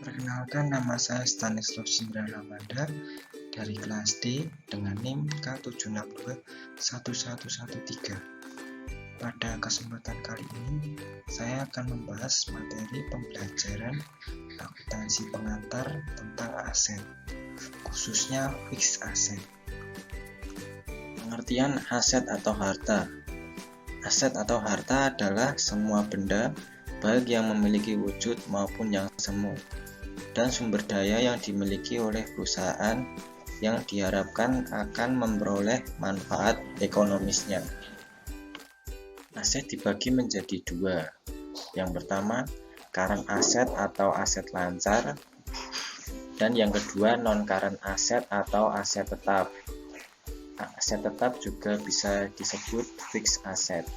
Perkenalkan, nama saya Stanislaus Indra Ramanda dari kelas D dengan NIM K76211113. Pada kesempatan kali ini, saya akan membahas materi pembelajaran akuntansi pengantar tentang aset, khususnya fixed asset. Pengertian aset atau harta. Aset atau harta adalah semua benda, baik yang memiliki wujud maupun yang semu, dan sumber daya yang dimiliki oleh perusahaan yang diharapkan akan memperoleh manfaat ekonomisnya. Aset dibagi menjadi dua. Yang pertama, current asset atau aset lancar, dan yang kedua, non-current asset atau aset tetap. Aset tetap juga bisa disebut fixed asset.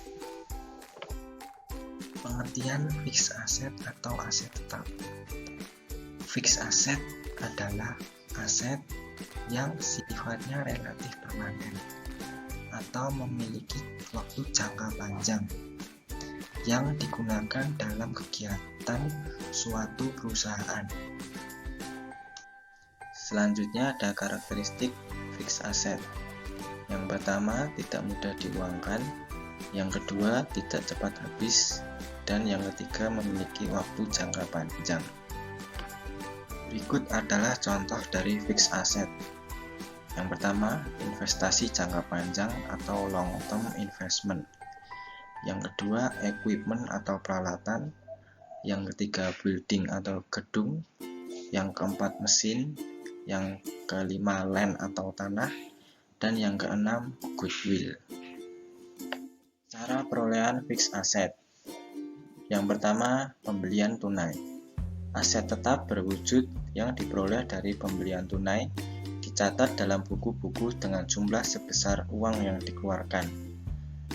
Pengertian fixed asset atau aset tetap. Fixed asset adalah aset yang sifatnya relatif permanen atau memiliki waktu jangka panjang yang digunakan dalam kegiatan suatu perusahaan. Selanjutnya ada karakteristik fixed asset. Yang pertama, tidak mudah diuangkan. Yang kedua, tidak cepat habis. Dan yang ketiga, memiliki waktu jangka panjang. Berikut adalah contoh dari fixed asset. Yang pertama, investasi jangka panjang atau long term investment. Yang kedua, equipment atau peralatan. Yang ketiga, building atau gedung. Yang keempat, mesin. Yang kelima, land atau tanah. Dan yang keenam, goodwill. Cara perolehan fixed asset. Yang pertama, pembelian tunai. Aset tetap berwujud yang diperoleh dari pembelian tunai dicatat dalam buku-buku dengan jumlah sebesar uang yang dikeluarkan.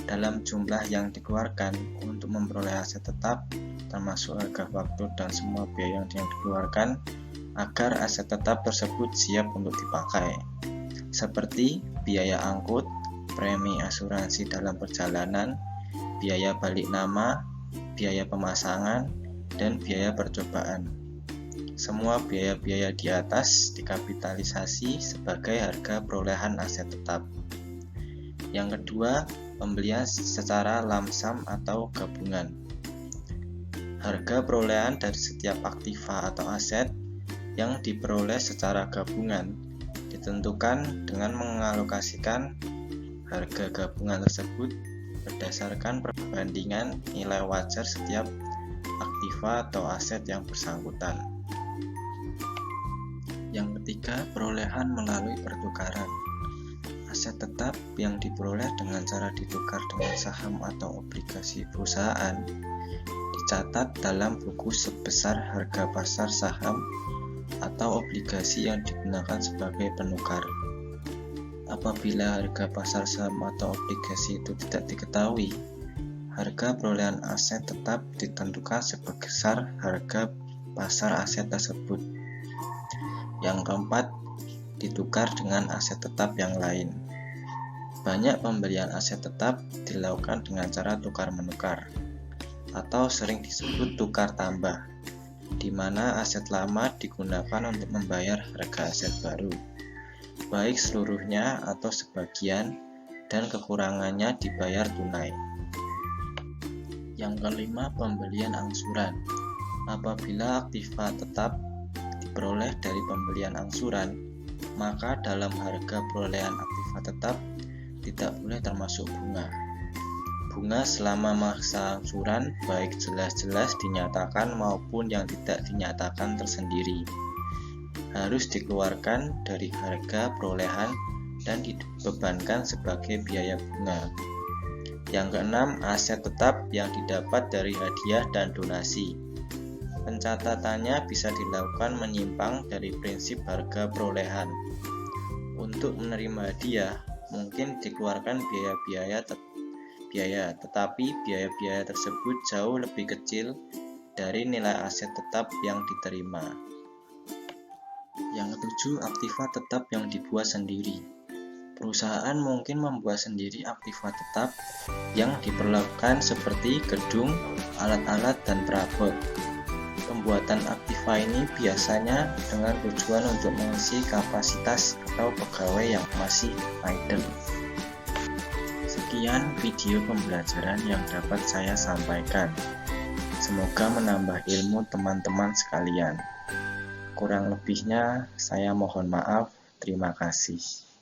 Dalam jumlah yang dikeluarkan untuk memperoleh aset tetap, termasuk harga waktu dan semua biaya yang dikeluarkan, agar aset tetap tersebut siap untuk dipakai, seperti biaya angkut, premi asuransi dalam perjalanan, biaya balik nama, biaya pemasangan, dan biaya percobaan. Semua biaya-biaya di atas dikapitalisasi sebagai harga perolehan aset tetap. Yang kedua, pembelian secara lamsam atau gabungan. Harga perolehan dari setiap aktiva atau aset yang diperoleh secara gabungan ditentukan dengan mengalokasikan harga gabungan tersebut berdasarkan perbandingan nilai wajar setiap aktiva atau aset yang bersangkutan. Yang ketiga, perolehan melalui pertukaran. Aset tetap yang diperoleh dengan cara ditukar dengan saham atau obligasi perusahaan dicatat dalam buku sebesar harga pasar saham atau obligasi yang digunakan sebagai penukar. Apabila harga pasar saham atau obligasi itu tidak diketahui, harga perolehan aset tetap ditentukan sebesar harga pasar aset tersebut. Yang keempat, ditukar dengan aset tetap yang lain. Banyak pembelian aset tetap dilakukan dengan cara tukar-menukar, atau sering disebut tukar tambah, di mana aset lama digunakan untuk membayar harga aset baru, baik seluruhnya atau sebagian, dan kekurangannya dibayar tunai. Yang kelima, pembelian angsuran. Apabila aktiva tetap diperoleh dari pembelian angsuran, maka dalam harga perolehan aktiva tetap tidak boleh termasuk bunga. Bunga selama masa angsuran baik jelas-jelas dinyatakan maupun yang tidak dinyatakan tersendiri harus dikeluarkan dari harga perolehan dan dibebankan sebagai biaya bunga. Yang keenam, aset tetap yang didapat dari hadiah dan donasi. Pencatatannya bisa dilakukan menyimpang dari prinsip harga perolehan. Untuk menerima hadiah, mungkin dikeluarkan biaya, tetapi biaya-biaya tersebut jauh lebih kecil dari nilai aset tetap yang diterima. Yang ketujuh, aktiva tetap yang dibuat sendiri. Perusahaan mungkin membuat sendiri aktiva tetap yang diperlakukan seperti gedung, alat-alat, dan perabot. Pembuatan Aktiva ini biasanya dengan tujuan untuk mengisi kapasitas atau pegawai yang masih idle. Sekian video pembelajaran yang dapat saya sampaikan. Semoga menambah ilmu teman-teman sekalian. Kurang lebihnya saya mohon maaf. Terima kasih.